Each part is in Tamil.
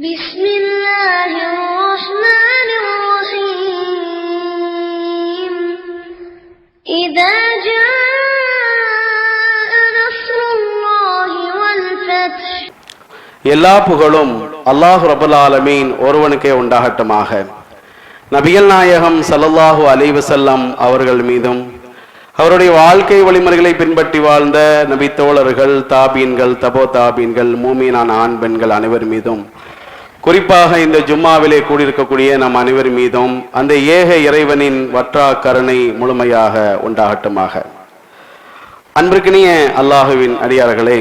بسم الله الرحمن الرحيم إذا جاء نصر الله والفتح. எல்லா புகழும் அல்லாஹ் ரப்பல் ஆலமீன் ஒருவனுக்கே உண்டாகட்டுமாக. நபிகள் நாயகம் ஸல்லல்லாஹு அலைஹி வஸல்லம் அவர்கள் மீதும் அவருடைய வாழ்க்கை வழிமுறைகளை பின்பற்றி வாழ்ந்த நபி தோழர்கள், தாபீன்கள், தபோ தாபீன்கள், மூமீனான ஆண் பெண்கள் அனைவர் மீதும், குறிப்பாக இந்த ஜும்மாவிலே கூடியிருக்கக்கூடிய நம் அனைவர் மீதும் அந்த ஏக இறைவனின் வற்றா கருணை முழுமையாக உண்டாகட்டுமாக. அன்பிற்கினிய அல்லாஹுவின் அடியார்களே,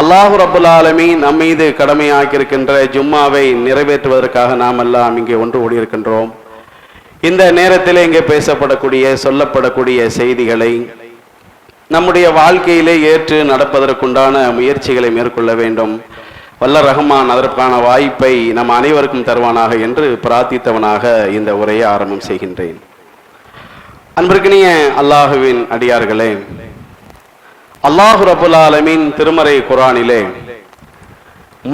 அல்லாஹு ரப்புல் ஆலமீன் நம் மீது கடமையாக்கியிருக்கின்ற ஜும்மாவை நிறைவேற்றுவதற்காக நாம் எல்லாம் இங்கே ஒன்று கூடியிருக்கின்றோம். இந்த நேரத்தில் இங்கே பேசப்படக்கூடிய சொல்லப்படக்கூடிய செய்திகளை நம்முடைய வாழ்க்கையிலே ஏற்று நடப்பதற்குண்டான முயற்சிகளை மேற்கொள்ள வேண்டும். வல்ல ரஹ்மான் அதற்கான வாய்ப்பை நம் அனைவருக்கும் தருவானாக என்று பிரார்த்தித்தவனாக இந்த உரையை ஆரம்பம் செய்கின்றேன். அன்பிற்கினிய அல்லாஹுவின் அடியார்களே, அல்லாஹு ரப்புல் ஆலமீன் திருமறை குர்ஆனிலே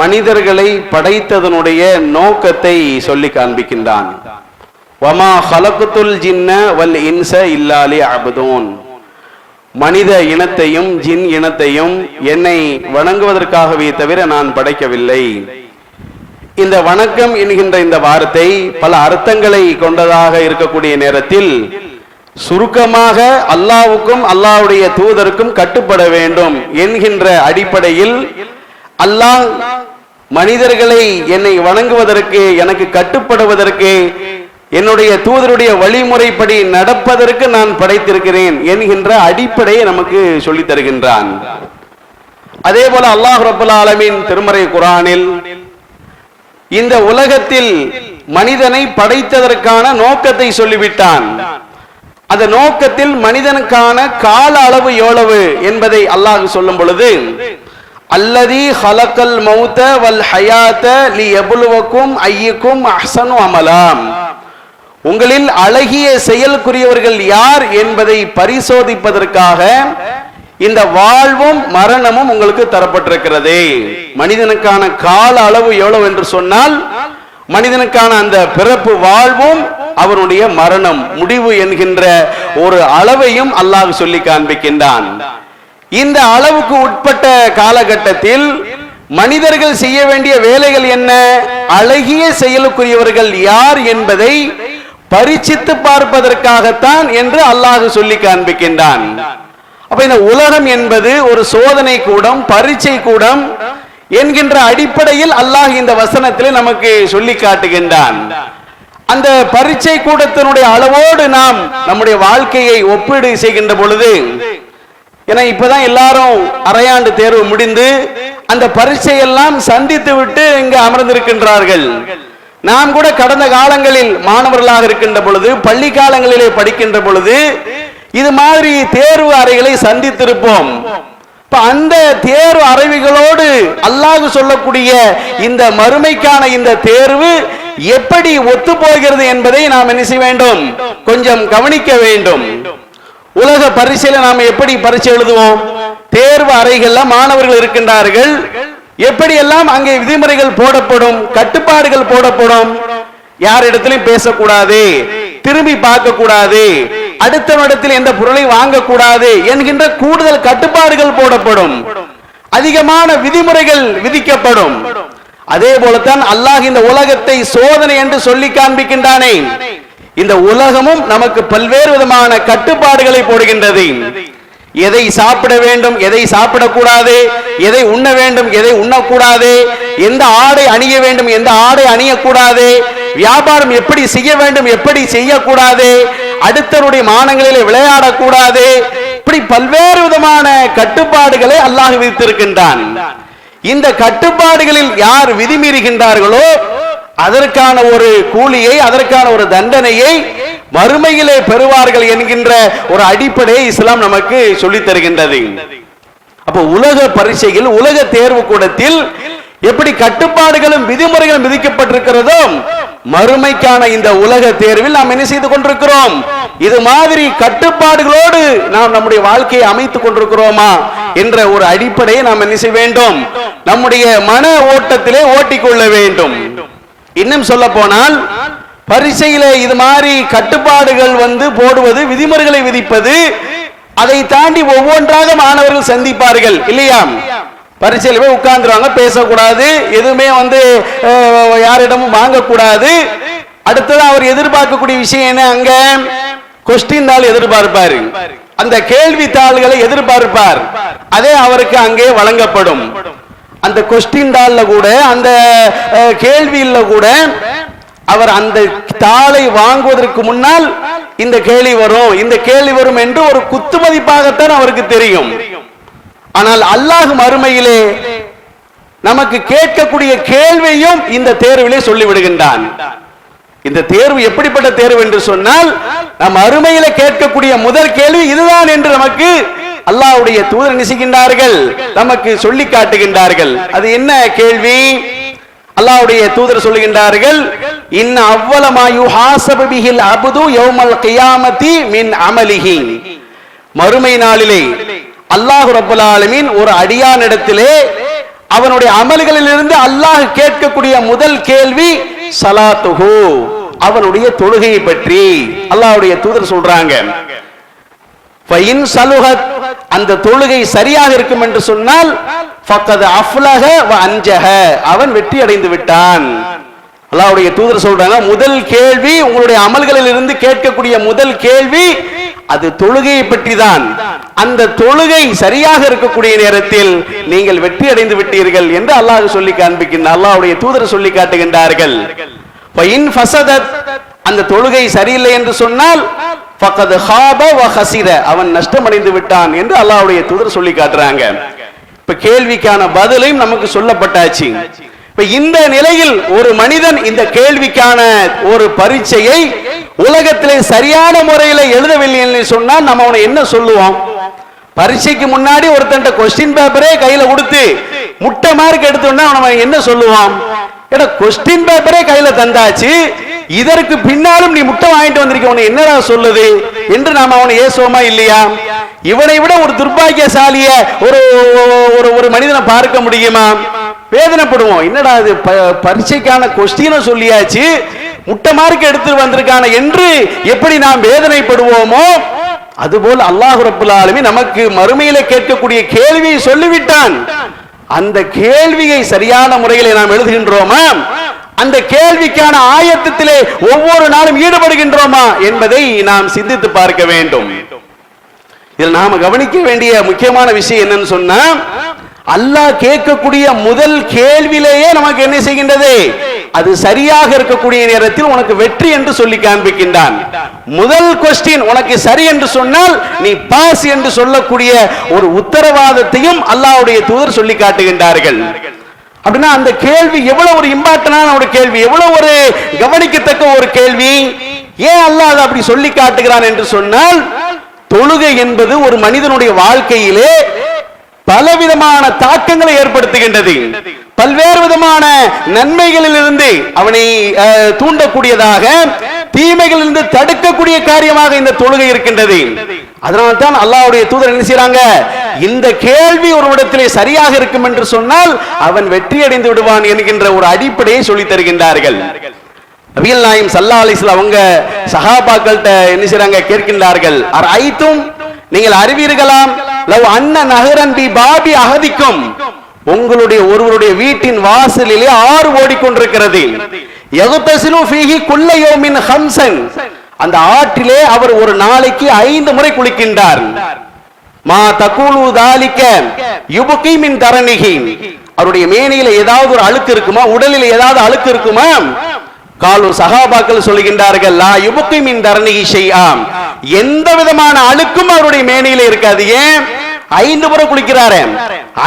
மனிதர்களை படைத்ததனுடைய நோக்கத்தை சொல்லி காண்பிக்கின்றான். வமா ஹலக்குத்துல் ஜின்ன வல் இன்ச இல்லா லியஅபுதூன். மனித இனத்தையும் ஜின் இனத்தையும் என்னை வணங்குவதற்காகவே தவிர நான் படைக்கவில்லை. இந்த வணக்கம் என்கின்ற இந்த வார்த்தை பல அர்த்தங்களை கொண்டதாக இருக்கக்கூடிய நேரத்தில் சுருக்கமாக அல்லாஹ்வுக்கும் அல்லாஹ்வுடைய தூதருக்கும் கட்டுப்பட வேண்டும் என்கின்ற அடிப்படையில் அல்லாஹ் மனிதர்களை என்னை வணங்குவதற்கு, எனக்கு கட்டுப்படுவதற்கு, என்னுடைய தூதருடைய வழிமுறைப்படி நடப்பதற்கு நான் படைத்திருக்கிறேன் என்கின்ற அடிப்படையை நமக்கு சொல்லித் தருகின்றான். அதே போல அல்லாஹ் ரப்பல் ஆலமீன் திருமறை குர்ஆனில் இந்த உலகத்தில் மனிதனை படைத்ததற்கான நோக்கத்தை சொல்லிவிட்டான். அந்த நோக்கத்தில் மனிதனுக்கான கால அளவு எவ்வளவு என்பதை அல்லாஹ் சொல்லும் பொழுது, அல்லதி ஹலக்கல் மௌத வல் ஹயாத லியப்லுவக்கும் அய்யுக்கும் அஹ்ஸனு அமலாம். உங்களில் அழகிய செயலுக்குரியவர்கள் யார் என்பதை பரிசோதிப்பதற்காக இந்த வாழ்வும் மரணமும் உங்களுக்கு தரப்பட்டிருக்கிறது. மனிதனுக்கான கால அளவு எவ்வளவு என்று சொன்னால், மனிதனுக்கான அந்த பிறப்பு வாழ்வும் அவனுடைய மரணம் முடிவு என்கின்ற ஒரு அளவையும் அல்லாஹ் சொல்லி காண்பிக்கின்றான். இந்த அளவுக்கு உட்பட்ட காலகட்டத்தில் மனிதர்கள் செய்ய வேண்டிய வேலைகள் என்ன, அழகிய செயலுக்குரியவர்கள் யார் என்பதை பரிசித்து பார்ப்பதற்காகத்தான் என்று அல்லாஹ் சொல்லி காண்பிக்கின்றான். அப்ப இந்த உலகம் என்பது ஒரு சோதனை கூடம், பரீட்சை கூடம் என்கின்ற அடிப்படையில் அல்லாஹ் இந்த வசனத்திலே நமக்கு சொல்லி காட்டுகின்றான். அந்த பரீட்சை கூடத்தினுடைய அளவோடு நாம் நம்முடைய வாழ்க்கையை ஒப்பீடு செய்கின்ற பொழுது, ஏன்னா இப்பதான் எல்லாரும் அரையாண்டு தேர்வு முடிந்து அந்த பரீட்சையெல்லாம் சந்தித்து விட்டு இங்கு அமர்ந்திருக்கின்றார்கள். நாம் கூட கடந்த காலங்களில் மாணவர்களாக இருக்கின்ற பொழுது, பள்ளி காலங்களிலே படிக்கின்ற பொழுது இது மாதிரி தேர்வு அறைகளை சந்தித்திருப்போம். அந்த தேர்வு அறைகளோடு அல்லாஹ் சொல்லக்கூடிய இந்த மறுமைக்கான இந்த தேர்வு எப்படி ஒத்து போகிறது என்பதை நாம் என்ன செய்ய வேண்டும், கொஞ்சம் கவனிக்க வேண்டும். உலக பரீட்சையில நாம் எப்படி பரீட்சை எழுதுவோம்? தேர்வு அறைகள்ல மாணவர்கள் இருக்கின்றார்கள். எப்படி எல்லாம் அங்கே விதிமுறைகள் போடப்படும், கட்டுப்பாடுகள் போடப்படும். யாரிடத்திலும் பேசக்கூடாது, திரும்பி பார்க்க கூடாது, அடுத்தவரிடத்தில் எந்த பொருளை வாங்கக்கூடாது என்கின்ற கூடுதல் கட்டுப்பாடுகள் போடப்படும். அதிகமான விதிமுறைகள் விதிக்கப்படும். அதே போலத்தான் அல்லாஹ் இந்த உலகத்தை சோதனை என்று சொல்லி காண்பிக்கின்றானே, இந்த உலகமும் நமக்கு பல்வேறு விதமான கட்டுப்பாடுகளை போடுகின்றது. எதை சாப்பிட வேண்டும், எதை சாப்பிடக்கூடாது, எதை உண்ண வேண்டும், எதை உண்ணக்கூடாது, எந்த ஆடை அணிய வேண்டும், எந்த ஆடை அணியக்கூடாது, வியாபாரம் எப்படி செய்ய வேண்டும், எப்படி செய்யக்கூடாது, அடுத்தவருடைய மானங்களிலே விளையாடக்கூடாது, இப்படி பல்வேறு விதமான கட்டுப்பாடுகளை அல்லாஹ் விதித்திருக்கின்றான். இந்த கட்டுப்பாடுகளில் யார் விதிமீறுகின்றார்களோ அதற்கான ஒரு கூலியை, அதற்கான ஒரு தண்டனையை மறுமையிலே பெறுவார்கள் என்கின்ற ஒரு அடிப்படையை இஸ்லாம் நமக்கு சொல்லித் தருகின்றது. அப்போ உலக பரீட்சையில், உலக தேர்வு கூடத்தில் எப்படி கட்டுப்பாடுகளும் விதிமுறைகளும் விதிக்கப்பட்டிருக்கிறதோ, மறுமைக்கான இந்த உலக தேர்வில் நாம் என்ன செய்து கொண்டிருக்கிறோம்? இது மாதிரி கட்டுப்பாடுகளோடு நாம் நம்முடைய வாழ்க்கையை அமைத்துக் கொண்டிருக்கிறோமா என்ற ஒரு அடிப்படையை நாம் என்ன செய்ய வேண்டும், நம்முடைய மன ஓட்டத்திலே ஓட்டிக்கொள்ள வேண்டும். இன்னும் சொல்ல போனால் பரீட்சையில இது மாதிரி கட்டுப்பாடுகள் போடுவது, விதிமுறைகளை விதிப்பது, அதை தாண்டி ஒவ்வொன்றாக மாணவர்கள் சந்திப்பார்கள் இல்லையா? பரீட்சையில போய் உட்கார்ந்துருவாங்க, பேசக்கூடாது, எதுவுமே யாரிடமும் வாங்கக்கூடாது. அடுத்தது அவர் எதிர்பார்க்கக்கூடிய விஷயம் என்ன? அங்க கொஸ்டின் தாள் எதிர்பார்ப்பாரு, அந்த கேள்வித்தாள்களை எதிர்பார்ப்பார். அதே அவருக்கு அங்கே வழங்கப்படும். அந்த கொஸ்டின் தாள்ல கூட, அந்த கேள்வியில கூட அவர் அந்த தாளை வாங்குவதற்கு முன்னால் இந்த கேள்வி வரும், இந்த கேள்வி வரும் என்று ஒரு குத்துமதிப்பாகத்தான் அவருக்கு தெரியும். ஆனால் அல்லாஹ் மறுமையிலே நமக்கு கேட்கக்கூடிய கேள்வியும் இந்த தேர்விலே சொல்லிவிடுகின்றான். இந்த தேர்வு எப்படிப்பட்ட தேர்வு என்று சொன்னால், நம் அருமையில கேட்கக்கூடிய முதல் கேள்வி இதுதான் என்று நமக்கு அல்லாஹ்வுடைய தூதர் நினைக்கின்றார்கள், நமக்கு சொல்லி காட்டுகின்றார்கள். அது என்ன கேள்வி? அல்லாஹ்வுடைய தூதர் சொல்லுகின்றார்கள், இன்ன அவ்வல மா யுஹாஸபு பிஹில் அப்து யௌமல் கியாமத்தி மின் அமலிஹி. மறுமை நாளிலே அல்லாஹ் ரப்பல் ஆலமீன் ஒரு அடியானிடத்திலே அவனுடைய அமல்களிலிருந்து அல்லாஹ் கேட்கக்கூடிய முதல் கேள்வி ஸலாத்துஹு, அவனுடைய தொழுகையை பற்றி அல்லாஹ்வுடைய தூதர் சொல்றாங்க. ஃபைன் ஸலுஹத், அந்த தொழுகை சரியாக இருக்கும் என்று சொன்னால் ஃபக்கத் அஃப்லஹ வ அன்ஜஹ, அவன் வெற்றி அடைந்து விட்டான். அல்லாஹ்வுடைய தூதர் சொல்றாங்க, முதல் கேள்வி, உங்களுடைய அமல்களில் இருந்து கேட்கக்கூடிய முதல் கேள்வி அது தொழுகையை பற்றி தான். அந்த தொழுகை சரியாக இருக்கக்கூடிய நேரத்தில் நீங்கள் வெற்றி அடைந்து விட்டீர்கள் என்று அல்லாஹ் சொல்லி காண்பிக்கின்றார், அல்லாஹ்வுடைய தூதர் சொல்லி காட்டுகின்றார்கள். ஃபைன் ஃபஸதத், அந்த தொழுகை சரியில்லை என்று சொன்னால் ஃபக்கத் ஹாப வ ஹஸிர, அவன் நஷ்டமடைந்து விட்டான் என்று அல்லாஹ்வுடைய தூதர் சொல்லி காட்டுறாங்க. இப்ப கேள்விக்கான பதிலையும் நமக்கு சொல்லப்பட்டாச்சு. இப்ப இந்த நிலையில் ஒரு மனிதன் இந்த கேள்விக்கான ஒரு பரீட்சையை உலகத்திலே சரியான முறையில் எழுதவில்லை என்று சொன்னால் நம்ம அவனை என்ன சொல்லுவோம்? பரீட்சைக்கு முன்னாடி ஒருத்தன் கொஸ்டின் பேப்பரே கையில கொடுத்து முட்டை மார்க் எடுத்தோம்னா அவன் என்ன சொல்லுவான்? ஏடா கொஸ்டின் பேப்பரே கையில தந்தாச்சு, இதற்கு பின்னாலும் நீ முட்டை வாங்கிட்டு வந்திருக்க, உன்னை என்னடா சொல்லுது என்று நாம அவனை ஏசுவோமா இல்லையா? இவனை விட ஒரு துர்பாக்கியசாலிய ஒரு மனிதனை பார்க்க முடியுமா? வேதனைப்படுவோம். என்னடா அது பரீட்சைக்கான கொஸ்டினை சொல்லியாச்சு, முட்டை மார்க் எடுத்து வந்திருக்கான என்று எப்படி நாம் வேதனைப்படுவோமோ, அதுபோல் அல்லாஹ் ரப்பல் ஆலமீன் நமக்கு மறுமையில கேட்கக்கூடிய கேள்வியை சொல்லிவிட்டான். அந்த கேள்வியை சரியான முறையில் நாம் எழுதுகின்றோமா? அந்த கேள்விக்கான ஆயத்தத்திலே ஒவ்வொரு நாளும் ஈடுபடுகின்றோமா என்பதை நாம் சிந்தித்து பார்க்க வேண்டும். இதில் நாம கவனிக்க வேண்டிய முக்கியமான விஷயம் என்னன்னு சொன்னா, அல்லாஹ் கேட்கக்கூடிய முதல் கேள்வியிலேயே நமக்கு என்ன செய்கின்றது? அது சரியாக இருக்கக்கூடிய நேரத்தில் உனக்கு வெற்றி என்று சொல்லி காண்பிக்கின்றான். முதல் கொஸ்டின் உனக்கு சரி என்று சொன்னால் நீ பாஸ் என்று சொல்லக்கூடிய ஒரு உத்தரவாதத்தையும் அல்லாஹ்வுடைய தூதர் சொல்லி காட்டுகின்றார்கள். அப்படின்னா அந்த கேள்வி எவ்வளவு ஒரு இம்பார்ட்டன்டான ஒரு கேள்வி, எவ்வளவு ஒரு கவனிக்கத்தக்க ஒரு கேள்வி. ஏன் அல்லாஹ் அதை அப்படி சொல்லி காட்டுகிறான் என்று சொன்னால், தொழுகை என்பது ஒரு மனிதனுடைய வாழ்க்கையிலே பலவிதமான தாக்கங்களை ஏற்படுத்துகின்றது. பல்வேறு விதமான நன்மைகளிலிருந்து அவனை தூண்டக்கூடியதாக, தீமைகளிலிருந்து தடுக்கக்கூடிய காரியமாக இந்த தொழுகை இருக்கின்றது. அதனால்தான் அல்லாஹ்வுடைய தூதர் என்ன செய்றாங்க? இந்த கேள்வி ஒரு இடத்திலே சரியாக இருக்கும் என்று சொன்னால் அவன் வெற்றி அடைந்து விடுவான் என்கின்ற ஒரு அடிப்படையை சொல்லி தருகின்றார்கள். நபிகள் நாயகம் ஸல்லல்லாஹு அலைஹி வஸல்லம் அவங்க சஹாபாக்கள்கிட்ட என்ன செய்றாங்க? கேட்கின்றார்கள், அரைத்தும், நீங்கள் அறிவீர்களாம், லவ் அன்ன நஹரன் பி பாபி அஹதிக்கும், உங்களுடைய ஒருவருடைய வீட்டின் வாசலிலே ஆறு ஓடிக்கொண்டிருக்கிறது, யகுதஸிலு ஃபீஹி குல்ல யௌமின் ஹம்ஸன், அந்த ஆற்றிலே அவர் ஒரு நாளைக்கு 5 முறை குளிக்கின்றார். மா தகூலு தாலிக யுபகி மின் தரனிஹி, அவருடைய மேனியில ஏதாவது ஒரு அழுக்கு இருக்குமா? உடலில் ஏதாவது அழுக்கு இருக்குமா? காலு, சஹாபாக்கள் சொல்லுகின்றார்கள், லா யுபகி மின் தரனிஹி ஷைஆம், எந்த விதமான அழுக்கும் அவருடைய மேனியில இருக்காது. ஏன்? 5 முறை குளிக்கிறாரு.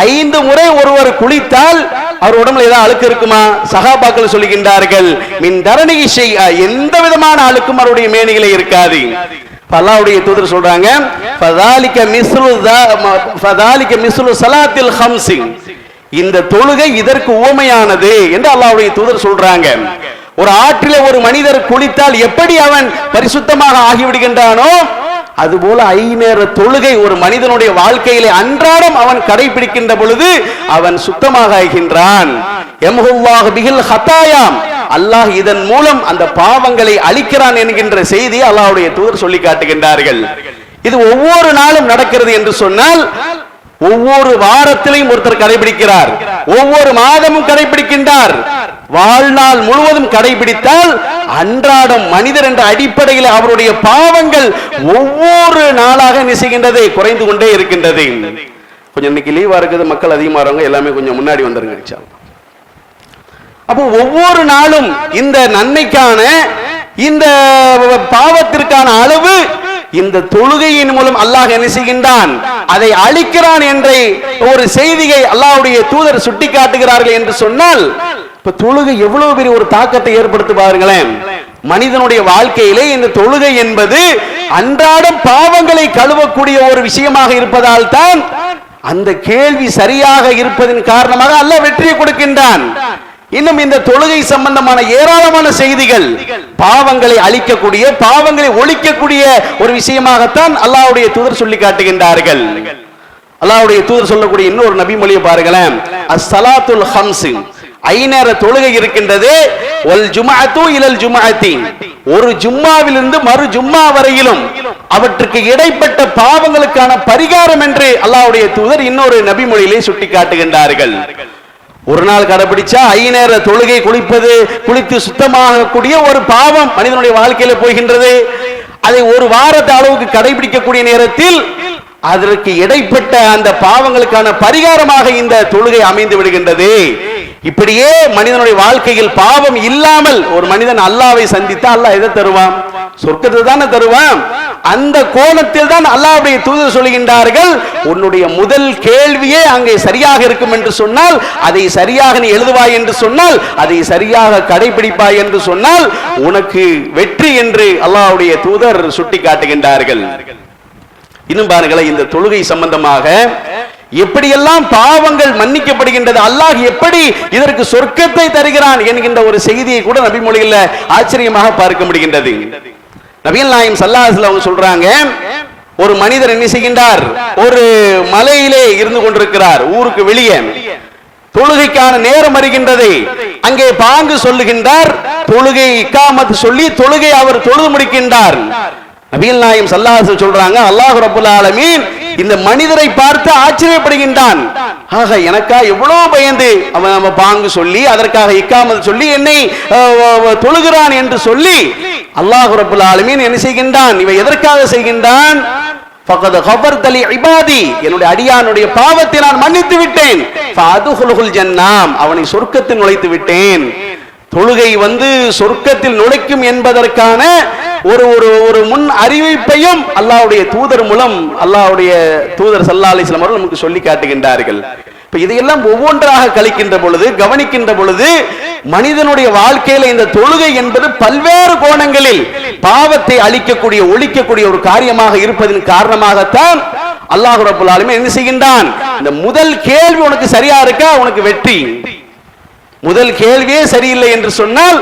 5 முறை ஒருவர் குளித்தால் அவர் உடம்புல ஏதாவது அழுக்கு இருக்குமா? சஹாபாக்கள் சொல்லுகின்றார்கள், மின் தரனிஹி ஷைஆ, எந்த விதமான அழுக்கும் அவருடைய மேனியில இருக்காது. அல்லாஹ்வுடைய தூதர் சொல்றாங்க, ஃபதாலிக மிஸ்லு ஸலாத்தில் ஹம்ஸி, இந்த தொழுகை இதற்கு உவமையானது என்று அல்லாஹ்வுடைய தூதர் சொல்றாங்க. ஒரு ஆற்றிலே ஒரு மனிதர் குளித்தால் எப்படி அவன் பரிசுத்தமாக ஆகிவிடுகின்றானோ, அதுபோல 5 நேர தொழுகை ஒரு மனிதனுடைய வாழ்க்கையிலே அன்றாடம் அவன் கடைபிடிக்கின்ற பொழுது அவன் சுத்தமாக ஆகின்றான். யம்ஹுல்லாஹு பிஹில் ஹதாயாம், அல்லாஹ் இதன் மூலம் அந்த பாவங்களை அழிக்கிறான் என்கின்ற செய்தியை அல்லாஹ்வுடைய தூதர் சொல்லி காட்டுகின்றார்கள். இது ஒவ்வொரு நாளும் நடக்கிறது என்று சொன்னால் ஒவ்வொரு வாரத்திலையும் ஒருத்தர் கடைபிடிக்கிறார், ஒவ்வொரு மாதமும் கடைபிடிக்கின்றார், வாழ்நாள் முழுவதும் கடைபிடித்தால் அன்றாடம் மனிதர் என்ற அடிப்படையில் அவருடைய பாவங்கள் ஒவ்வொரு நாளாக நிசைகின்றதை குறைந்து கொண்டே இருக்கின்றது. கொஞ்சம் இன்னைக்கு லீவா இருக்குது, மக்கள் அதிகமாறவங்க எல்லாமே கொஞ்சம் முன்னாடி வந்துருங்க. அப்போ ஒவ்வொரு நாளும் இந்த நன்மைக்கான இந்த பாவத்திற்கான அளவு இந்த தொழுகையின் மூலம் அல்லாஹ் என்ன செய்கின்றான், அதை அழிக்கிறான் என்ற ஒரு செய்தியை அல்லாஹ்வுடைய தூதர் சுட்டி காட்டுகிறார்கள் என்று சொன்னால் இப்ப தொழுகை எவ்வளவு பெரிய ஒரு தாக்கத்தை ஏற்படுத்தி பாருங்களேன். மனிதனுடைய வாழ்க்கையிலே இந்த தொழுகை என்பது அன்றாடம் பாவங்களை கழுவக்கூடிய ஒரு விஷயமாக இருப்பதால் தான் அந்த கேள்வி சரியாக இருப்பதன் காரணமாக அல்லாஹ் வெற்றியை கொடுக்கின்றான். இன்னும் இந்த தொழுகை சம்பந்தமான ஏராளமான செய்திகள் பாவங்களை அழிக்கக்கூடிய, பாவங்களை ஒழிக்கக்கூடிய ஒரு விஷயமாகத்தான் அல்லாஹ்வுடைய தூதர் சொல்லி காட்டுகின்றார்கள். அல்லாஹ்வுடைய தூதர் சொல்லக்கூடிய இன்னொரு நபி மொழியை பாருங்களேன். அஸ்ஸலாத்துல் ஹம்ஸ், 5 நேர தொழுகை இருக்கின்றது. வல் ஜும்அத்து இலல் ஜும்அத்தி, ஒரு ஜும்மாவிலிருந்து மறு ஜும்மா வரையிலும் அவற்றுக்கு இடைப்பட்ட பாவங்களுக்கான பரிகாரம் என்று அல்லாஹ்வுடைய தூதர் இன்னொரு நபி மொழியிலே சுட்டி காட்டுகின்றார்கள். ஒரு நாள் கடைபிடிச்சா 5 நேர தொழுகை குளித்து சுத்தமாகக்கூடிய ஒரு பாவம் மனிதனுடைய வாழ்க்கையில போகின்றது. அதை ஒரு வாரத்து அளவுக்கு கடைபிடிக்கக்கூடிய நேரத்தில் அதற்கு இடைப்பட்ட அந்த பாவங்களுக்கான பரிகாரமாக இந்த தொழுகை அமைந்து விடுகின்றது. இப்படியே மனிதனுடைய வாழ்க்கையில் பாவம் இல்லாமல் ஒரு மனிதன் அல்லாஹ்வை சந்தித்தா அல்லாஹ் எதை தருவான்? சொர்க்கத்தை தானே தருவான். அந்த கோணத்தில் தான் அல்லாஹ்வுடைய தூதர் சொல்கின்றார்கள், உன்னுடைய முதல் கேள்வியே அங்கே சரியாக இருக்கும் என்று சொன்னால், அதை சரியாக நீ எழுதுவாய் என்று சொன்னால், அதை சரியாக கடைபிடிப்பாய் என்று சொன்னால் உனக்கு வெற்றி என்று அல்லாஹ்வுடைய தூதர் சுட்டி காட்டுகின்றார்கள். இன்னும் பாருங்களேன், இந்த தொழுகை சம்பந்தமாக எப்படியெல்லாம் பாவங்கள் மன்னிக்கப்படுகின்றது, அல்லாஹ் எப்படி இதற்கு சொர்க்கத்தை தருகிறான் என்கின்ற ஒரு செய்தியை கூட நபி மொழியில் ஆச்சரியமாக பார்க்க முடிகின்றது. நபிகள் நாயகம் ஸல்லல்லாஹு அலைஹி வஸல்லம் சொல்றாங்க, ஒரு மனிதர் என்ன செய்கின்றார், ஒரு மலையிலே இருந்து கொண்டிருக்கிறார், ஊருக்கு வெளியே. தொழுகைக்கான நேரம் வருகின்றது, அங்கே பாங்கு சொல்லுகின்றார், தொழுகை இக்காமத் சொல்லி தொழுகை அவர் தொழுது முடிக்கின்றார். நபிகள் நாயகம் ஸல்லல்லாஹு அலைஹி வஸல்லம் சொல்றாங்க, அல்லாஹ் ரப்பல் ஆலமீன் இந்த மனிதரை பார்த்து ஆச்சரியப்படுகின்றான். ஆக எனக்கா எவ்வளவு பயந்து அவன் பாங்கு சொல்லி அதற்காக இக்காமத் சொல்லி என்னை தொழுகிறான் என்று சொல்லி அல்லாஹ் ரப்பல் ஆலமீன் என்ன செய்கின்றான், இவன் எதற்காக செய்கின்றான்? ஃபகத் கஃபர்த லி இபாதி, என்னுடைய அடியானுடைய பாவத்தை நான் மன்னித்து விட்டேன். ஃபஅதுஹுல் ஜன்னாம், அவனை சொர்க்கத்தில் நுழைத்து விட்டேன். தொழுகை சொர்க்கத்தில் நுழைக்கும் என்பதற்கான ஒரு ஒரு முன் அறிவிப்பையும் அல்லாஹ்வுடைய தூதர் மூலம் அல்லாஹ்வுடைய தூதர் ஸல்லல்லாஹு அலைஹி வஸல்லம் அவர்கள் நமக்கு சொல்லி காட்டுகின்றார்கள். இப்ப இதையெல்லாம் ஒவ்வொன்றாக கழிக்கின்ற பொழுது, கவனிக்கின்ற பொழுது, மனிதனுடைய வாழ்க்கையில இந்த தொழுகை என்பது பல்வேறு கோணங்களில் பாவத்தை அழிக்கக்கூடிய, ஒழிக்கக்கூடிய ஒரு காரியமாக இருப்பதன் காரணமாகத்தான் அல்லாஹ் ரப்பல் ஆலமீன் என்ன செய்கின்றான், இந்த முதல் கேள்வி உனக்கு சரியா இருக்கா, உனக்கு வெற்றி. முதல் கேள்வியே சரியில்லை என்று சொன்னால்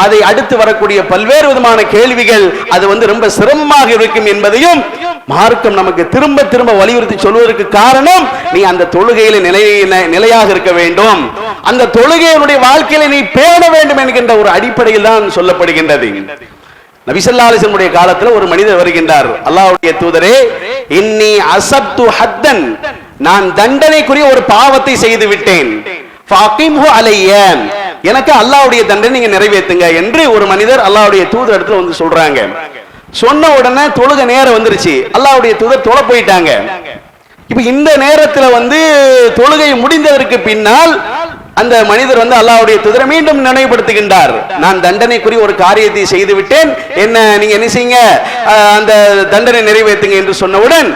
அதை அடுத்து வரக்கூடிய பல்வேறு விதமான கேள்விகள் அது ரொம்ப சிரமமாக இருக்கும் என்பதையும் மார்க்கம் நமக்கு திரும்ப திரும்ப வலியுறுத்தி சொல்வதற்கு காரணம், நீ அந்த தொழுகையில நிலையாக இருக்க வேண்டும், அந்த தொழுகையினுடைய வாழ்க்கையில நீ பேண வேண்டும் என்கின்ற ஒரு அடிப்படையில் தான் சொல்லப்படுகின்றது. நபி ஸல்லல்லாஹு அலைஹி வஸல்லம் காலத்துல ஒரு மனிதர் வருகின்றார், அல்லாஹ்வுடைய தூதரே, இன்னி அஸப்து ஹத்தன், நான் தண்டனைக்குரிய ஒரு பாவத்தை செய்து விட்டேன், ஃபஅகிம்ஹு அலைய, எனக்கு அல்லாஹ்வுடைய தண்டனை நீங்க நிறைவேற்றுங்க என்று ஒரு மனிதர் அல்லாஹ்வுடைய தூதர் இடத்துல சொல்றாங்க. சொன்ன உடனே தொழுக நேரம் வந்துருச்சு, அல்லாஹ்வுடைய தூதர் தொழ போயிட்டாங்க. இப்ப இந்த நேரத்துல தொழுகை முடிந்ததற்கு பின்னால் அந்த மனிதர் அல்லாஹ்வுடைய தூதரை மீண்டும் நினைவுபடுத்துகின்றார், நான் தண்டனைக்குரிய ஒரு காரியத்தை செய்து விட்டேன், என்ன நீங்க என்ன செய்யுங்க, அந்த தண்டனை நிறைவேற்றுங்க என்று சொன்னவுடன்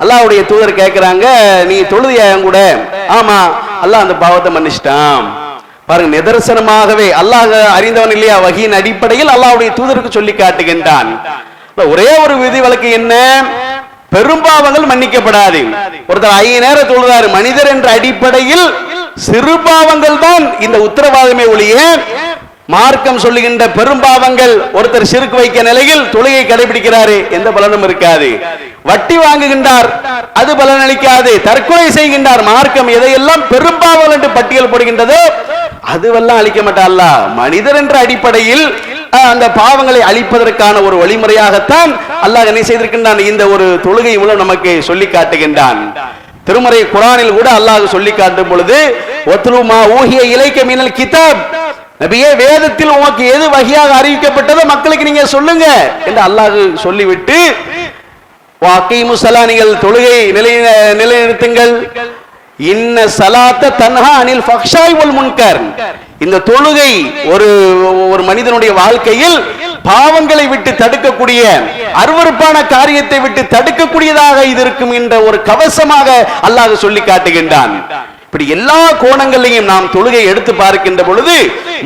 அல்லாஹ்வுடைய தூதர் கேட்கிறாங்க, நீ தொழுதியா கூட? ஆமா, அல்லாஹ் அந்த பாவத்தை மன்னிச்சிட்டான். பாருங்க, நிதர்சனமாகவே அல்லாஹ் அறிந்தவன் இல்லையா, வஹீயின் அடிப்படையில் அல்லாஹ்வுடைய தூதருக்கு சொல்லி காட்டுகின்றான். ஒரே ஒரு விதி வழக்கு என்ன, பெரும்பாவங்கள் மன்னிக்கப்படாது. ஒருத்தர் 5 நேரம் தொழுதாரு, மனிதர் என்ற அடிப்படையில் சிறு பாவங்கள் தான் இந்த உத்தரவாதமே ஒழிய மார்க்கம் சொல்லுகின்ற பெரும்பாவங்கள், ஒருத்தர் சிறுக்கு வைக்க நிலையில் தொழுகை கடைபிடிக்கிறாரு, எந்த பலனும் இருக்காது. வட்டி வாங்குகின்றார், அது பலனளிக்காது. தற்கொலை செய்கின்றார், மார்க்கம் எதையெல்லாம் பெரும்பாவங்கள் என்று பட்டியல் போடுகின்றதோ அதுவெல்லாம் அழிக்க மாட்டார். மனிதர் என்ற அடிப்படையில் அந்த பாவங்களை அழிப்பதற்கான ஒரு வழிமுறையாகத்தான் அல்லாஹ் என்ன செய்திருக்கின்றான், இந்த ஒரு தொழுகை மூலம் நமக்கு சொல்லி காட்டுகின்றான். திருமறை குர்ஆனில் கூட அல்லாஹ் சொல்லி காட்டும் பொழுது, வத்லு மா ஊஹிய இலைக்க மினல் கிதாப், நபியே வேதத்தில் உமக்கு எது வஹியாக அறிவிக்கப்பட்டதோ மக்களுக்கு நீங்க சொல்லுங்க என்று அல்லாஹ் சொல்லிவிட்டு, வாக்கீமு ஸலா, நீங்கள் தொழுகை நிலைநிறுத்துங்கள், இன்ன ஸலாத்த தன்ஹா அனில் ஃபஹ்ஷாய் வல் முன்கர், இந்த தொழுகை ஒரு மனிதனுடைய வாழ்க்கையில் பாவங்களை விட்டு தடுக்கக்கூடிய, அருவருப்பான காரியத்தை விட்டு தடுக்கக்கூடியதாக இது இருக்கும் என்ற ஒரு கவசமாக அல்லாஹ் சொல்லி காட்டுகின்றான். இப்படி எல்லா கோணங்களையும் நாம் தொழுகை எடுத்து பார்க்கின்ற பொழுது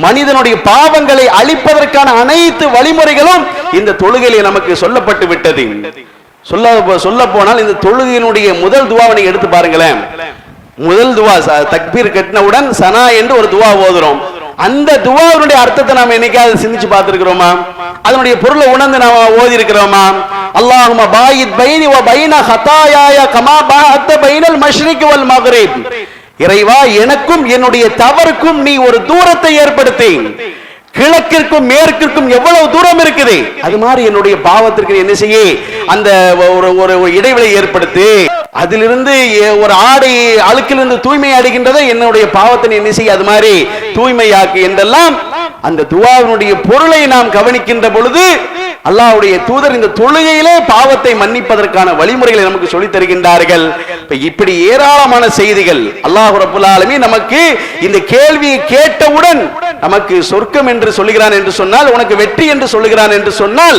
மனிதனுடைய பாவங்களை அழிப்பதற்கான அனைத்து வழிமுறைகளும் இந்த தொழுகையிலே நமக்கு சொல்லப்பட்டு விட்டது. சொல்ல போனால் இந்த தொழுகையினுடைய முதல் துவாவை எடுத்து பாருங்களேன். முதல் துவா தக்பீர் கட்டினவுடன் சனா என்று ஒரு துவா ஓதுறோம். அந்த துவாவுடைய அர்த்தத்தை நாம என்னைக்காவது சிந்திச்சு பார்த்திருக்கிறோமா? அதனுடைய பொருளை உணர்ந்து நாம ஓதி இருக்கிறோமா? அல்லாஹும்ம பாயித் பைனி வ பைன ஹதாயாய கமா பாஅத்த பைனல் மஷ்ரிக் வல் மக்ரிப், இறைவா எனக்கும் என்னுடைய தவறுக்கும் நீ ஒரு தூரத்தை ஏற்படுத்தி, கிழக்கிற்கும் மேற்கிற்கும் எவ்வளவு தூரம் இருக்குது அது மாதிரி என்னுடைய பாவத்திற்கு என்ன செய்ய, அந்த ஒரு இடைவெளி ஏற்படுத்தி, அதிலிருந்து ஒரு ஆடை அழுக்கிலிருந்து தூய்மை அடைகின்றதை என்னுடைய பாவத்தை என்ன செய்ய, அது மாதிரி தூய்மையாக்கு என்றெல்லாம் அந்த துஆவினுடைய பொருளை நாம் கவனிக்கின்ற பொழுது அல்லாஹ்வுடைய தூதர் இந்த தொழுகையிலே பாவத்தை மன்னிப்பதற்கான வழிமுறைகளை நமக்கு சொல்லித் தருகின்றார்கள். இப்படி ஏராளமான செய்திகள் அல்லாஹ் ரப்பல் ஆலமீன் நமக்கு இந்த கேள்வியை கேட்டவுடன் நமக்கு சொர்க்கம் என்று சொல்லுகிறான் என்று சொன்னால், உனக்கு வெற்றி என்று சொல்லுகிறான் என்று சொன்னால்,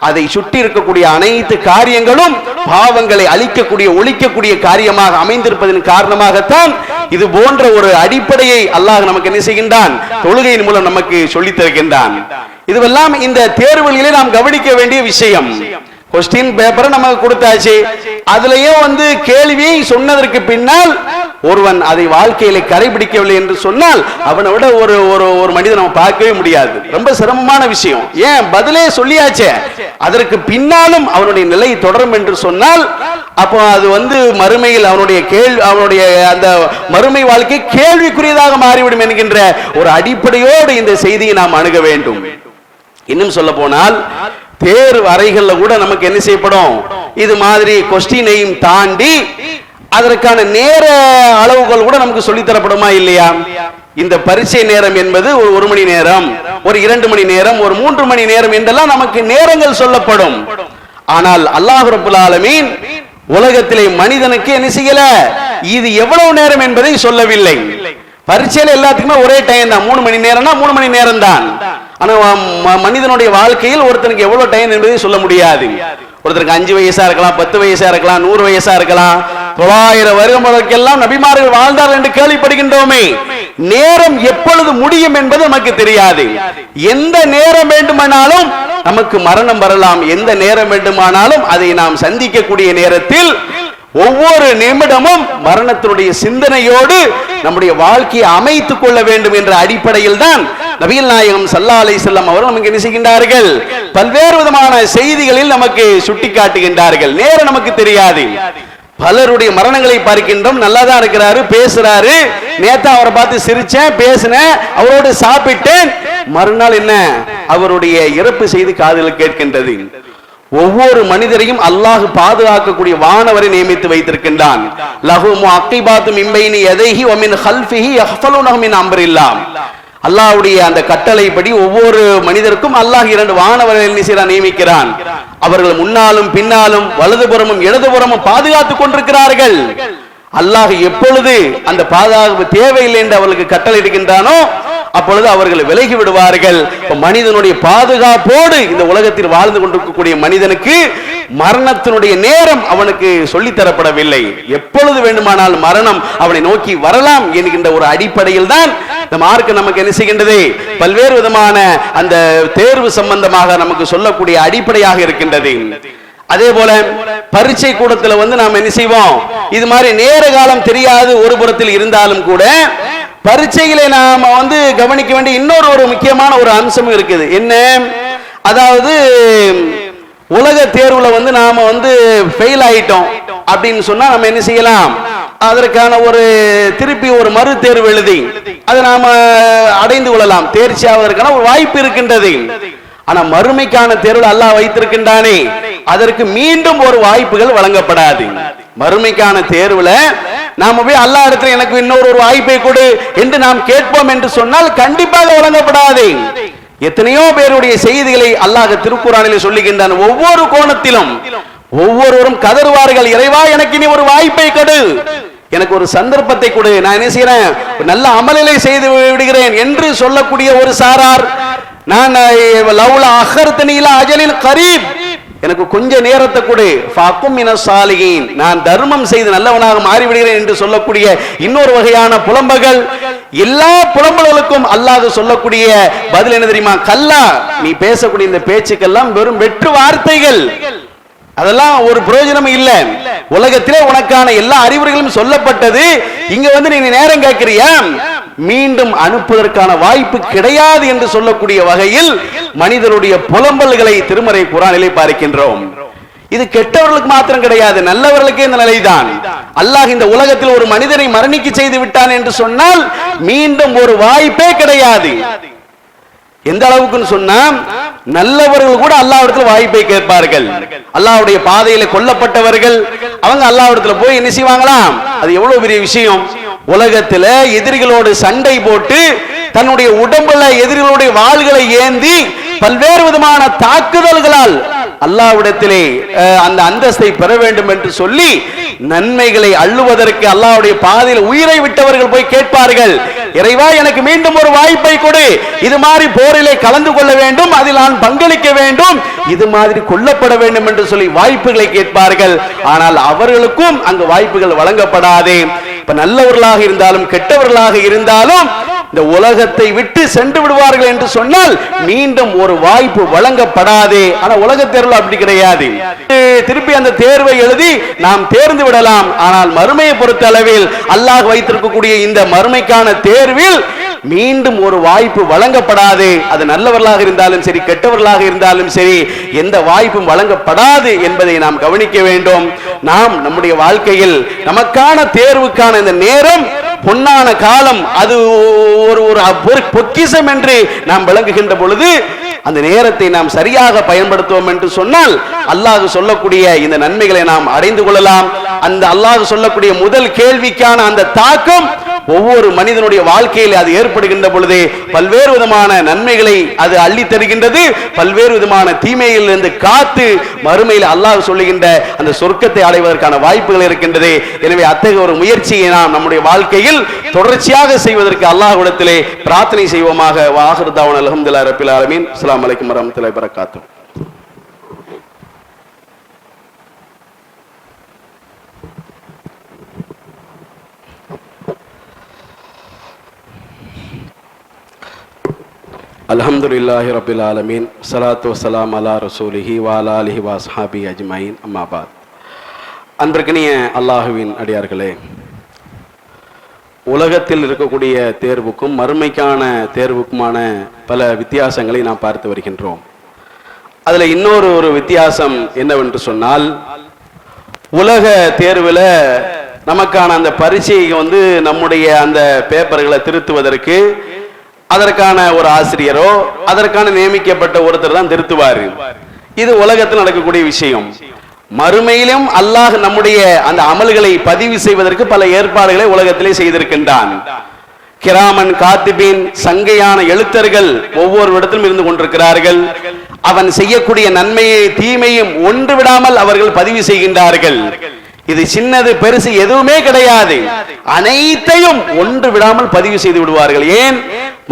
அதை சுற்றி இருக்கக்கூடிய அனைத்து காரியங்களும் பாவங்களை அழிக்கக்கூடிய ஒழிக்கக்கூடிய காரியமாக அமைந்திருப்பதன் காரணமாகத்தான் இது போன்ற ஒரு அடிப்படையை அல்லாஹ் நமக்கு என்ன செய்கின்றான், தொழுகையின் மூலம் நமக்கு சொல்லித் தருகின்றான். இதுவெல்லாம் இந்த தேர்வுகளிலே நாம் கவனிக்க வேண்டிய விஷயம். கொஸ்டின் பேப்பரை நமக்கு கொடுத்தாச்சு, அதுலயும் கேள்வியை சொன்னதற்கு பின்னால் ஒருவன் அதை வாழ்க்கையில கடைபிடிக்கவில்லை என்று சொன்னால் அவனை விட ஒரு மனிதன் நம்ம பார்க்கவே முடியாது. ரொம்ப சிரமமான விஷயம். ஏன், பதிலே சொல்லியாச்சே, அதற்கு பின்னாலும் அவனுடைய நிலை தொடரும் என்று சொன்னால் அப்போ அது மறுமையில் அவனுடைய அந்த மறுமை வாழ்க்கை கேள்விக்குரியதாக மாறிவிடும் என்கின்ற ஒரு அடிப்படையோடு இந்த செய்தியை நாம் அணுக வேண்டும். இன்னும் சொல்ல போனால் தேர்வு அறைகள்ல கூட நமக்கு என்ன செய்யப்படும், இது மாதிரி கொஸ்டினையும் தாண்டி அதற்கான நேர அளவுகள் கூட நமக்கு சொல்லி தரப்படுமா இல்லையா? இந்த பரீட்சை நேரம் என்பது ஒரு மணி நேரம், ஒரு 2 மணி நேரம், ஒரு 3 மணி நேரம் என்றெல்லாம் நமக்கு நேரங்கள் சொல்லப்படும். ஆனால் அல்லாஹ் ரப்பல் ஆலமீன் உலகத்திலே மனிதனுக்கு என்ன செய்யல, இது எவ்வளவு நேரம் என்பதை சொல்லவில்லை. பரீட்சையில எல்லாத்துக்குமே ஒரே டைம் தான், 3 மணி நேரம்னா 3 மணி நேரம் தான். ஆனா மனிதனுடைய வாழ்க்கையில் ஒருத்தனுக்கு எவ்வளவு டைம் என்பதை சொல்ல முடியாது. ஒருத்தருக்கு 5 வயசா இருக்கலாம், 10 வயசா இருக்கலாம், 100 வயசா இருக்கலாம். 900 வருடம் வரைக்கெல்லாம் நபிமார்கள் வாழ்ந்தார்கள் என்று கேள்விப்படுகின்றோமே. நேரம் எப்பொழுது முடியும் என்பது நமக்கு தெரியாது. எந்த நேரம் வேண்டுமானாலும் நமக்கு மரணம் வரலாம், எந்த நேரம் வேண்டுமானாலும் அதை நாம் சந்திக்கக்கூடிய நேரத்தில் ஒவ்வொரு நிமிடமும் மரணத்தினுடைய சிந்தனையோடு நம்முடைய வாழ்க்கையை அமைத்துக் கொள்ள வேண்டும் என்ற அடிப்படையில் தான் நபிகள் நாயகம் ஸல்லல்லாஹு அலைஹி வஸல்லம் அவர்கள் நமக்கு என்ன செய்கின்றார்கள், பல்வேறு விதமான செய்திகளில் நமக்கு சுட்டிக்காட்டுகின்றார்கள். நேரம் நமக்கு தெரியாது. பலருடைய மரணங்களை பார்க்கின்றோம். நல்லா தான் இருக்கிறாரு, பேசுறாரு, நேத்து அவரை பார்த்து சிரிச்சேன், பேசினேன், அவரோடு சாப்பிட்டேன், மறுநாள் என்ன, அவருடைய இறப்பு செய்தி காதில் கேட்கின்றது. ஒவ்வொரு மனிதரையும் அல்லாஹ் பாதுகாக்கக்கூடிய வானவரை நியமித்து வைத்திருக்கின்றான். லஹு முஅக்கிபாத்து மின் பைனி யதைஹி வ மின் கல்ஃபிஹி யஹ்ஃபலுனஹு மின் அம்ரில்லாஹ். அல்லாஹ்வுடைய அந்த கட்டளைப்படி ஒவ்வொரு மனிதருக்கும் அல்லாஹ் 2 வானவர்களை நியமிக்கிறான். அவர்கள் முன்னாலும் பின்னாலும் வலதுபுறமும் இடதுபுறமும் பாதுகாத்துக் கொண்டிருக்கிறார்கள். அல்லாஹ் எப்பொழுது அந்த பாதுகாப்பு தேவையில்லை என்று அவர்களுக்கு கட்டளை இடுகின்றானோ அப்பொழுது அவர்கள் விலகி விடுவார்கள். மனிதனுடைய பாதுகாப்போடு இந்த உலகத்தில் வாழ்ந்து கொண்டிருக்கக்கூடிய மனிதனுக்கு மரணத்தினுடைய நேரம் அவனுக்கு சொல்லித்தரப்படவில்லை. எப்பொழுது வேண்டுமானால் மரணம் அவனை நோக்கி வரலாம் என்கின்ற ஒரு அடிப்படையில் தான் இந்த மார்க்கம் நமக்கு என்ன செய்கின்றது, பல்வேறு விதமான அந்த தேர்வு சம்பந்தமாக நமக்கு சொல்லக்கூடிய அடிப்படையாக இருக்கின்றது. அதே போல பரீட்சை கூடத்துல நாம் என்ன செய்வோம், இது மாதிரி நேர காலம் தெரியாது ஒரு புறத்தில் இருந்தாலும் கூட பரீட்சைகளை நாம கவனிக்க வேண்டிய இன்னொரு முக்கியமான ஒரு அம்சம் இருக்குது. என்ன? அதாவது உலக தேர்வுல நாம ஃபெயில் ஆயிட்டோம் அப்படின்னு சொன்னா நம்ம என்ன செய்யலாம்? அதற்கான திருப்பி ஒரு மறு தேர்வு எழுதி அதை நாம அடைந்து கொள்ளலாம், தேர்ச்சி ஆவதற்கான ஒரு வாய்ப்பு இருக்கின்றது. ஆனா மறுமைக்கான தேர்வில் அல்லாஹ் வைத்திருக்கின்றானே, அதற்கு மீண்டும் ஒரு வாய்ப்புகள் வழங்கப்படாது. மறுமைக்கான தேர்வுல நாம போய் அல்லாஹ் இடத்துல எனக்கு இன்னொரு வாய்ப்பை கொடு என்று நாம் கேட்போம் என்று சொன்னால் கண்டிப்பாக வழங்கப்படாது. எத்தனையோ பேருடைய செய்திகளை அல்லாஹ் திருக்குர்ஆனிலே சொல்லுகின்றான். ஒவ்வொரு கோணத்திலும் ஒவ்வொருவரும் கதறுவார்கள், இறைவா எனக்கு இனி ஒரு வாய்ப்பை கொடு, எனக்கு ஒரு சந்தர்ப்பத்தை கொடு, நான் என்ன செய்யறேன், நல்ல அமலிலே செய்து விடுகிறேன் என்று சொல்லக்கூடிய ஒரு சாரார், நான் லவ்லா அஹர்தனி இலா அஜலின் கரீப், எனக்கு கொஞ்ச நேரத்தை கொடு, ஃபஅகும் மினஸ் சாலிஹீன், நான் தர்மம் செய்து நல்லவனாக மாறிவிடுகிறேன் என்று சொல்லக்கூடிய இன்னொரு வகையான புலம்பல்கள். எல்லா புலம்பல்களுக்கும் அல்லாஹ் சொல்லக்கூடிய பதில் என்ன தெரியுமா? கல்லா, நீ பேசக்கூடிய இந்த பேச்சுக்கெல்லாம் வெறும் வெற்று வார்த்தைகள், அதெல்லாம் ஒரு பிரயோஜனம் இல்லை. உலகத்திலே உனக்கான எல்லா அறிவுரைகளும் சொல்லப்பட்டது, இங்க நீ நேரம் கேட்கிறியா? மீண்டும் அனுப்புவதற்கான வாய்ப்பு கிடையாது என்று சொல்லக்கூடிய வகையில் மனிதனுடைய புலம்பல்களை திருமறை குர்ஆனிலே பார்க்கின்றோம். இது கெட்டவர்களுக்கு மாத்திரம் கிடையாது, நல்லவர்களுக்கே இந்த நிலைதான். அல்லாஹ் இந்த உலகத்தில் ஒரு மனிதனை மரணிக்க செய்து விட்டான் என்று சொன்னால் மீண்டும் ஒரு வாய்ப்பே கிடையாது. எந்த அளவுக்கு சொன்னா, நல்லவர்கள் கூட அல்லாஹ்விடத்தில் வாய்ப்பை கேட்பார்கள். அல்லாஹ்வுடைய பாதையில கொல்லப்பட்டவர்கள் அவங்க அல்லாஹ்விடத்துல போய் என்ன செய்வாங்களாம்? அது எவ்வளவு பெரிய விஷயம். உலகத்துல எதிரிகளோடு சண்டை போட்டு தன்னுடைய உடம்புல எதிரிகளுடைய வாள்களை ஏந்தி பல்வேறு விதமான தாக்குதல்களால் அல்லாஹ்விடத்திலே அந்த அந்தஸ்தை பெற வேண்டும் என்று சொல்லி நன்மைகளை அள்ளுவதற்கு அல்லாஹ்வுடைய பாதையில் உயிரை விட்டவர்கள் போய் கேட்பார்கள், இறைவா எனக்கு மீண்டும் ஒரு வாய்ப்பை கொடு, இது மாதிரி போரிலே கலந்து கொள்ள வேண்டும், அதில் நான் பங்களிக்க வேண்டும், இது மாதிரி கொல்லப்பட வேண்டும் என்று சொல்லி வாய்ப்புகளை கேட்பார்கள். ஆனால் அவர்களுக்கும் அங்கு வாய்ப்புகள் வழங்கப்படாதே. இப்ப நல்லவர்களாக இருந்தாலும் கெட்டவர்களாக இருந்தாலும் இந்த உலகத்தை விட்டு சென்று விடுவார்கள் என்று சொன்னால் மீண்டும் ஒரு வாய்ப்பு வழங்கப்படாதே. ஆனா உலக தேர்வு அப்படி கிடையாது. திருப்பி அந்த தேர்வை எழுதி நாம் தேர்ந்து விடலாம். ஆனால் மறுமையை பொறுத்த அளவில் அல்லாஹ் வைத்திருக்கக்கூடிய இந்த மறுமைக்கான தேர்வில் மீண்டும் ஒரு வாய்ப்பு வழங்கப்படாது. அது நல்லவர்களாக இருந்தாலும் சரி கெட்டவர்களாக இருந்தாலும் சரி எந்த வாய்ப்பும் வழங்கப்படாது என்பதை நாம் கவனிக்க வேண்டும். நாம் நம்முடைய வாழ்க்கையில் நமக்கான தேர்வுக்கான இந்த நேரம் பொன்னான காலம், அது ஒரு பொக்கிஷம் என்று நாம் விளங்குகின்ற பொழுது அந்த நேரத்தை நாம் சரியாக பயன்படுத்துவோம் என்று சொன்னால் அல்லாஹ் சொல்லக்கூடிய இந்த நன்மைகளை நாம் அடைந்து கொள்ளலாம். அந்த அல்லாஹ் சொல்லக்கூடிய முதல் கேள்விக்கான அந்த தாக்கம் ஒவ்வொரு மனிதனுடைய வாழ்க்கையில் அது ஏற்படுகின்ற பொழுது பல்வேறு விதமான நன்மைகளை அது அள்ளி தருகின்றது, பல்வேறு விதமான தீமையிலிருந்து காத்து மறுமையில் அல்லாஹ் சொல்லுகின்ற அந்த சொர்க்கத்தை அடைவதற்கான வாய்ப்புகள் இருக்கின்றது. எனவே அத்தகைய ஒரு முயற்சியை நாம் நம்முடைய வாழ்க்கையில் தொடர்ச்சியாக செய்வதற்கு அல்லாஹ்விடத்திலே பிரார்த்தனை செய்வோமாக. வாஹிரு தஅவானா அல்ஹம்துலில்லாஹி ரப்பில் ஆலமீன். அஸ்ஸலாமு அலைக்கும் வரஹ்மத்துல்லாஹி வபரகாத்துஹு. அல்ஹம்துலில்லாஹி ரப்பில் ஆலமீன். ஸலாத்து வஸ்ஸலாம் அலா ரசூலிஹி வ அலா ஆலிஹி வ அஸ்ஹாபிஹி அஜ்மஈன். அம்மா பாத். அன்பிற்கினிய அல்லாஹுவின் அடியார்களே, உலகத்தில் இருக்கக்கூடிய தேர்வுக்கும் மறுமைக்கான தேர்வுக்குமான பல வித்தியாசங்களை நாம் பார்த்து வருகின்றோம். அதுல இன்னொரு வித்தியாசம் என்னவென்று சொன்னால், உலக தேர்வில் நமக்கான அந்த பரீட்சையை நம்முடைய அந்த பேப்பர்களை திருத்துவதற்கு அதற்கான ஒரு ஆசிரியரோ அதற்கான நியமிக்கப்பட்ட ஒருத்தர் தான் திருத்துவார். இது உலகத்தில் நடக்கக்கூடிய விஷயம். மறுமையிலும் அல்லாஹ் நம்முடைய அந்த அமல்களை பதிவு செய்வதற்கு பல ஏற்பாடுகளை உலகத்திலே செய்திருக்கின்றான். கிராமன் காத்திபீன், சங்கையான எழுத்தர்கள் ஒவ்வொரு இடத்திலும் இருந்து கொண்டிருக்கிறார்கள். அவன் செய்யக்கூடிய நன்மையை தீமையும் ஒன்று விடாமல் அவர்கள் பதிவு செய்கின்றார்கள். இது சின்னது பெருசு எதுவுமே கிடையாது, அனைத்தையும் ஒன்று விடாமல் பதிவு செய்து விடுவார்கள். ஏன்?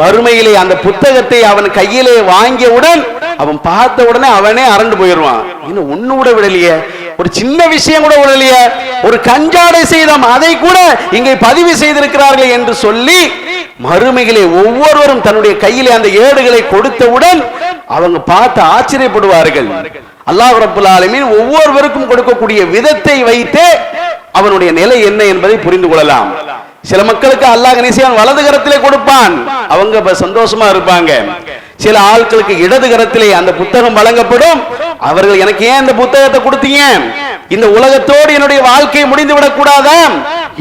மறுமையிலே அந்த புத்தகத்தை அவன் கையிலே வாங்கியவுடன் அவன் பார்த்த உடனே அவனே அரண்டு போயிடுவான். இன்னும் ஒண்ணு கூட விடலையே, ஒரு சின்ன விஷயம் கூட விடலையே, ஒரு கஞ்சாடை செய்தோம் அதை கூட இங்கே பதிவு செய்திருக்கிறார்கள் என்று சொல்லி மறுமையிலே ஒவ்வொருவரும் தன்னுடைய கையிலே அந்த ஏடுகளை கொடுத்தவுடன் அவங்க பார்த்து ஆச்சரியப்படுவார்கள். அல்லாஹ் ரப்பல் ஆலமீன் ஒவ்வொருவருக்கும் கொடுக்கக்கூடிய விதத்தை வைத்து அவனுடைய நிலை என்ன என்பதை புரிந்து கொள்ளலாம். சில மக்களுக்கு அல்லாஹ் நிச்சயம் வலது கரத்திலே கொடுப்பான், அவங்க சந்தோஷமா இருப்பாங்க. சில ஆட்களுக்கு இடது கரத்திலே அந்த புத்தகம் வழங்கப்படும், அவர்கள் எனக்கு ஏன் இந்த புத்தகத்தை கொடுத்தீங்க, இந்த உலகத்தோடு என்னுடைய வாழ்க்கை முடிந்து விடக் கூடாதா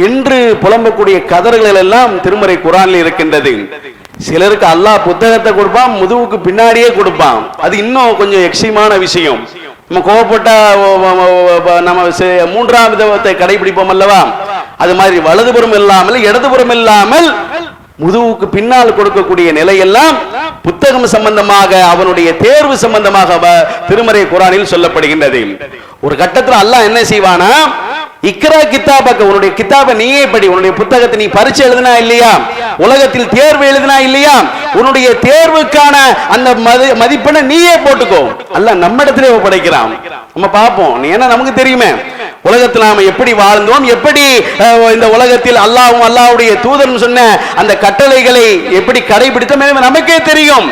என்று புலம்பக்கூடிய கதறுகள் எல்லாம் திருமறை குர்ஆனில் இருக்கின்றது. சிலருக்கு அல்லாஹ் புத்தகத்தை கொடுப்பான், முதுகுக்கு பின்னாடியே கொடுப்பான். அது இன்னும் கொஞ்சம் எக்ஸ்ட்ரீமான விஷயம். நம்ம கோவப்பட்ட நம்ம மூன்றாம் விதத்தை கடைபிடிப்போம் அல்லவா, அது மாதிரி வலதுபுறம் இல்லாமல் இடதுபுறம் இல்லாமல் முதுகுக்கு பின்னால் கொடுக்கக்கூடிய நிலையெல்லாம் புத்தகம் சம்பந்தமாக அவனுடைய தேர்வு சம்பந்தமாக திருமறை குர்ஆனில் சொல்லப்படுகின்றது. ஒரு கட்டத்தில் அல்லாஹ் என்ன செய்வானா, இக்ரா கிதாபக, உன்னுடைய கிதாபை நீயே படி, உன்னுடைய புத்தகத்தை நீ பரீட்சை எழுதினா இல்லையா, உலகத்தில் தேர்வு எழுதினா இல்லையா, உன்னுடைய தேர்வுக்கான அந்த மதிப்பெண்ணை நீயே போட்டுக்கோ. அல்லாஹ் நம்ம இடத்திலே ஒப்படைக்கிறான். நம்ம பார்ப்போம், ஏன்னா நமக்கு தெரியுமே உலகத்தில் நாம எப்படி வாழ்ந்தோம், எப்படி இந்த உலகத்தில் அல்லாஹ்வும் அல்லாஹ்வுடைய தூதரும் சொன்ன அந்த கட்டளைகளை எப்படி கடைபிடித்தோம் நமக்கே தெரியும்.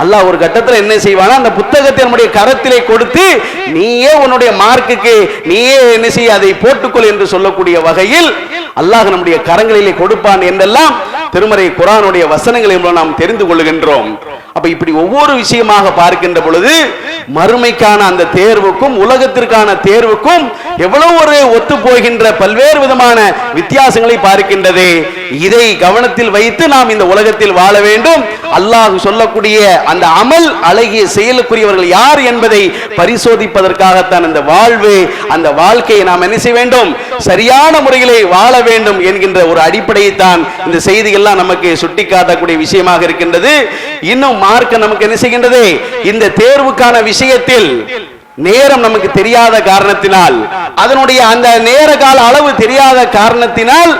அல்லாஹ் ஒரு கட்டத்தில் என்ன செய்வானா, அந்த புத்தகத்தை நம்முடைய கரத்திலே கொடுத்து நீயே உன்னுடைய மார்க்குக்கு நீயே என்ன செய்ய அதை போட்டுக்கொள் என்று சொல்லக்கூடிய வகையில் அல்லாஹ் நம்முடைய கரங்களிலே கொடுப்பான் என்றெல்லாம் திருமறை குர்ஆனுடைய வசனங்களை நாம் தெரிந்து கொள்கின்றோம். அப்ப இப்படி ஒவ்வொரு விஷயமாக பார்க்கின்ற பொழுது மறுமைக்கான அந்த தேர்வுக்கும் உலகத்திற்கான தேர்வுக்கும் எவ்வளவு ஒரு ஒத்து போகின்ற பல்வேறு விதமான வித்தியாசங்களை பார்க்கின்றது. இதை கவனத்தில் வைத்து நாம் இந்த உலகத்தில் வாழ வேண்டும். அல்லாஹ் சொல்லக்கூடிய அந்த அமல் அழகிய செயலுக்குரியவர்கள் யார் என்பதை பரிசோதிப்பதற்காகத்தான் இந்த வாழ்வு, அந்த வாழ்க்கையை நாம் என்ன செய்ய வேண்டும், சரியான முறையிலே வாழ வேண்டும் என்கின்ற ஒரு அடிப்படையை தான் இந்த செய்திகள்லாம் நமக்கு சுட்டிக்காட்டக்கூடிய விஷயமாக இருக்கின்றது. இன்னும் மார்க்க நமக்கு என்ன செய்கின்றது, இந்த தேர்வுக்கான விஷயத்தில் நேரம் நமக்கு தெரியாத காரணத்தினால், அதனுடைய அந்த நேர கால அளவு தெரியாத காரணத்தினால்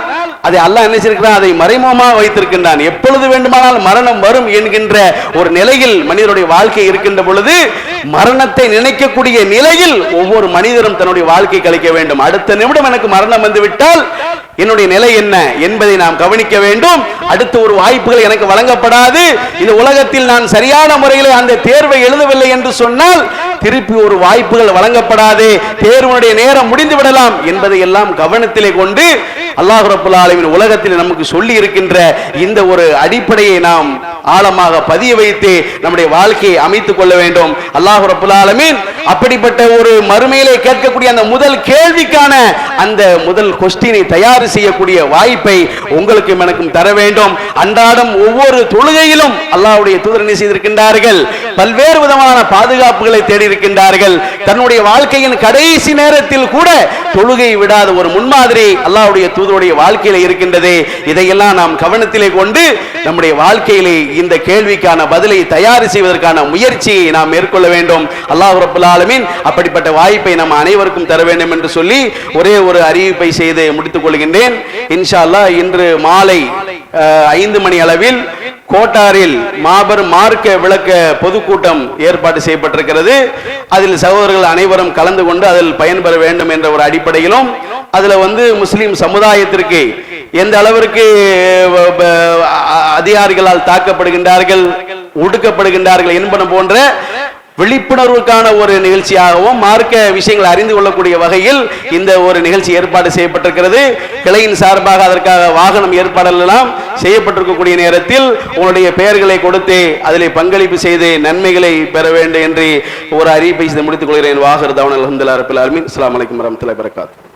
அதை அல்லாஹ் என்ன செய்கிறான், அதை மறைமுகமாக வைத்திருக்கின்றான். எப்பொழுது வேண்டுமானால் மரணம் வரும் என்கின்ற ஒரு நிலையில் மனிதனுடைய வாழ்க்கை இருக்கின்ற பொழுது மரணத்தை நினைக்கக்கூடிய நிலையில் ஒவ்வொரு மனிதரும் தன்னுடைய வாழ்க்கை கழிக்க வேண்டும். அடுத்த நிமிடம் எனக்கு மரணம் வந்துவிட்டால் என்னுடைய நிலை என்ன என்பதை நாம் கவனிக்க வேண்டும். அடுத்த ஒரு வாய்ப்புகள் எனக்கு வழங்கப்படாது. இந்த உலகத்தில் நான் சரியான முறையில் அந்த தேர்வை எழுதவில்லை என்று சொன்னால் திருப்பி ஒரு வாய்ப்புகள் வழங்கப்படாது, தேர்வுடைய நேரம் முடிந்து விடலாம் என்பதை எல்லாம் கவனத்திலே கொண்டு அல்லாஹ் ரப்பல் ஆலமீன் உலகத்தில் நமக்கு சொல்லி இருக்கின்ற இந்த ஒரு அடிப்படையை நாம் ஆழமாக பதிய வைத்து நம்முடைய வாழ்க்கையை அமைத்துக் கொள்ள வேண்டும். அல்லாஹ் ரப்பல் ஆலமீன் அப்படிப்பட்ட ஒரு மறுமையிலே கேட்கக்கூடிய அந்த முதல் கேள்விக்கான அந்த முதல் கொஸ்டினை தயார் செய்யக்கூடிய வாய்ப்பை உங்களுக்கும் எனக்கும் தர வேண்டும். அன்றாடம் ஒவ்வொரு தொழுகையிலும் அல்லாஹ்வுடைய தூதர் என்ன செய்திருக்கின்றார்கள், பல்வேறு விதமான பாதுகாப்புகளை தேடி இருக்கின்றார்கள். தன்னுடைய வாழ்க்கையின் கடைசி நேரத்தில் கூட தொழுகை விடாத ஒரு முன்மாதிரி அல்லாஹ்வுடைய தூதருடைய வாழ்க்கையில இருக்கின்றது. இதையெல்லாம் நாம் கவனத்திலே கொண்டு நம்முடைய வாழ்க்கையிலே இந்த கேள்விக்கான பதிலை தயார் செய்வதற்கான முயற்சியை நாம் மேற்கொள்ள வேண்டும். அல்லாஹ் ரப்பல் ஆலமீன் அப்படிப்பட்ட வாய்ப்பை நாம் அனைவருக்கும் தர வேண்டும் என்று சொல்லி ஒரே ஒரு அறிவிப்பை செய்து முடித்துக் கொள்கின்றேன். இன்ஷா அல்லாஹ் இன்று மாலை 5 மணி அளவில் கோட்டாரில் மாபெரும் மார்க்க விளக்க பொதுக்கூட்டம் ஏற்பாடு செய்யப்பட்டிருக்கிறது. அதில் சகோதரர்கள் அனைவரும் கலந்து கொண்டு அதில் பயன்பெற வேண்டும் என்ற ஒரு அடிப்படையிலும், அதுல முஸ்லிம் சமுதாயத்திற்கு எந்த அளவிற்கு அதிகாரிகளால் தாக்கப்படுகின்றார்கள், ஒடுக்கப்படுகின்றார்கள் என்பன போன்ற விழிப்புணர்வுக்கான ஒரு நிகழ்ச்சியாகவும் மார்க்க விஷயங்களை அறிந்து கொள்ளக்கூடிய வகையில் இந்த ஒரு நிகழ்ச்சி ஏற்பாடு செய்யப்பட்டிருக்கிறது. கிளையின் சார்பாக அதற்காக வாகனம் ஏற்பாடெல்லாம் செய்யப்பட்டிருக்கக்கூடிய நேரத்தில் உங்களுடைய பெயர்களை கொடுத்து அதிலே பங்களிப்பு செய்து நன்மைகளை பெற வேண்டும் என்று ஒரு அறிவிப்பை செய்து முடித்துக் கொள்கிறேன். வாஹிர் தஅவானா அல்ஹம்துலில்லாஹி ரப்பில் ஆலமீன். அஸ்ஸலாமு அலைக்கும் வரஹ்மத்துல்லாஹி வபரகாத்துஹு.